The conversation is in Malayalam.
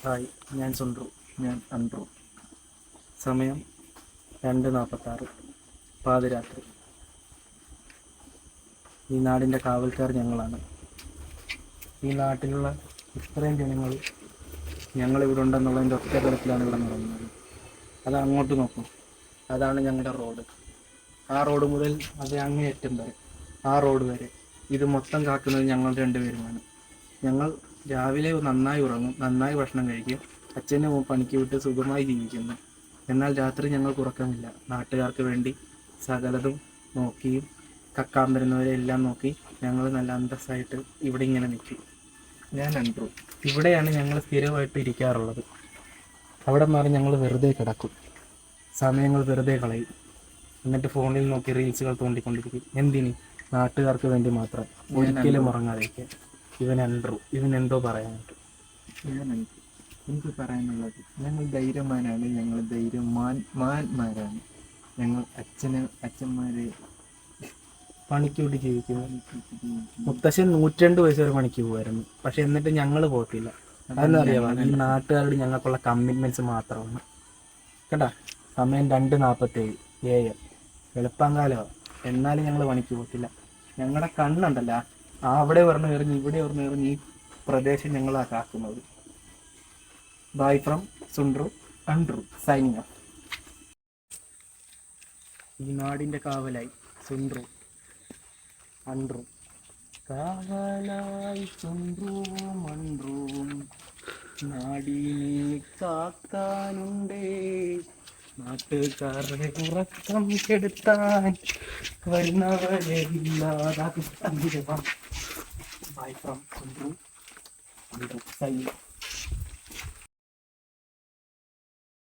ഹായ്, ഞാൻ സുണ്ട്രു. ഞാൻ അൻഡ്രു. സമയം 2:46 പാതിരാത്രി. ഈ നാടിൻ്റെ കാവൽക്കാർ ഞങ്ങളാണ്. ഈ നാട്ടിലുള്ള ഇത്രയും ജനങ്ങൾ ഞങ്ങളിവിടെ ഉണ്ടെന്നുള്ളതിൻ്റെ ഒറ്റ തലത്തിലാണ് ഇവിടെ നടന്നത്. അത് അങ്ങോട്ട് നോക്കും, അതാണ് ഞങ്ങളുടെ റോഡ്. ആ റോഡ് മുതൽ അത് അങ്ങേയറ്റം വരെ, ആ റോഡ് വരെ ഇത് മൊത്തം കാക്കുന്നത് ഞങ്ങൾ രണ്ടുപേരുമാണ്. ഞങ്ങൾ രാവിലെ നന്നായി ഉറങ്ങും, നന്നായി ഭക്ഷണം കഴിക്കും, അച്ഛനെ പണിക്ക് വിട്ട് സുഖമായി ജീവിക്കുന്നു. എന്നാൽ രാത്രി ഞങ്ങൾക്ക് ഉറക്കമില്ല. നാട്ടുകാർക്ക് വേണ്ടി സകലതും നോക്കിയും കക്കാൻ വരുന്നവരെ എല്ലാം നോക്കി ഞങ്ങൾ നല്ല അന്തസ്സായിട്ട് ഇവിടെ ഇങ്ങനെ നിൽക്കും. ഞാൻ അൻഡ്രു. ഇവിടെയാണ് ഞങ്ങൾ സ്ഥിരമായിട്ട് ഇരിക്കാറുള്ളത്. അവിടെ മാറി ഞങ്ങൾ വെറുതെ കിടക്കും, സമയങ്ങൾ വെറുതെ കളയും. എന്നിട്ട് ഫോണിൽ നോക്കി റീൽസുകൾ തോണ്ടിക്കൊണ്ടിരിക്കും. എന്തിന്? നാട്ടുകാർക്ക് വേണ്ടി മാത്രം, ഒരിക്കലും ഉറങ്ങാതിരിക്കാൻ. ഇവൻ അൻഡ്രു. ഇവൻ എന്തോ പറയാനായിട്ട്. എനിക്ക് പറയാനുള്ളത്, ഞങ്ങൾ ധൈര്യമാനാണ്, ഞങ്ങൾ ധൈര്യമാന്മാരാണ്. ഞങ്ങൾ അച്ഛന്മാരെ പണിക്ക് വിട്ട് ജീവിക്കുന്നു. മുത്തശ്ശൻ 102 വയസ്സ് വരെ പണിക്ക് പോകുമായിരുന്നു. പക്ഷെ എന്നിട്ട് ഞങ്ങൾ പോകത്തില്ല. അതെന്താ അറിയാമോ? ഈ നാട്ടുകാരോട് ഞങ്ങൾക്കുള്ള കമ്മിറ്റ്മെന്റ്സ് മാത്രമാണ്. കേട്ടാ, സമയം 2:47 AM, വെളുപ്പാങ്കാലമാണ്. എന്നാലും ഞങ്ങൾ പണിക്ക് പോകത്തില്ല. ഞങ്ങളുടെ കണ്ണുണ്ടല്ല, അവിടെ ഒരെണ്ണം എറിഞ്ഞ് ഇവിടെ ഒരെണ്ണം എറിഞ്ഞ് ഈ പ്രദേശം ഞങ്ങളാ കാക്കുന്നത്. ബൈ ഫ്രം സുണ്ട്രു, അൻഡ്രു സൈനിങ് ഓഫ്. ഈ നാടിൻ്റെ കാവലായി സുണ്ട്രു, അൻഡ്രു. കാവലായി സുണ്ട്രുവും അൻഡ്രുവും നാടിനെ കാക്കാനുണ്ടേ. നാട്ടുകാരുടെ ഉറക്കം കെടുത്താൻ വരുന്നവരെല്ലാതാക്കി. ബൈ ഫ്രം സുണ്ട്രു, അൻഡ്രു സൈനിങ് ഓഫ്.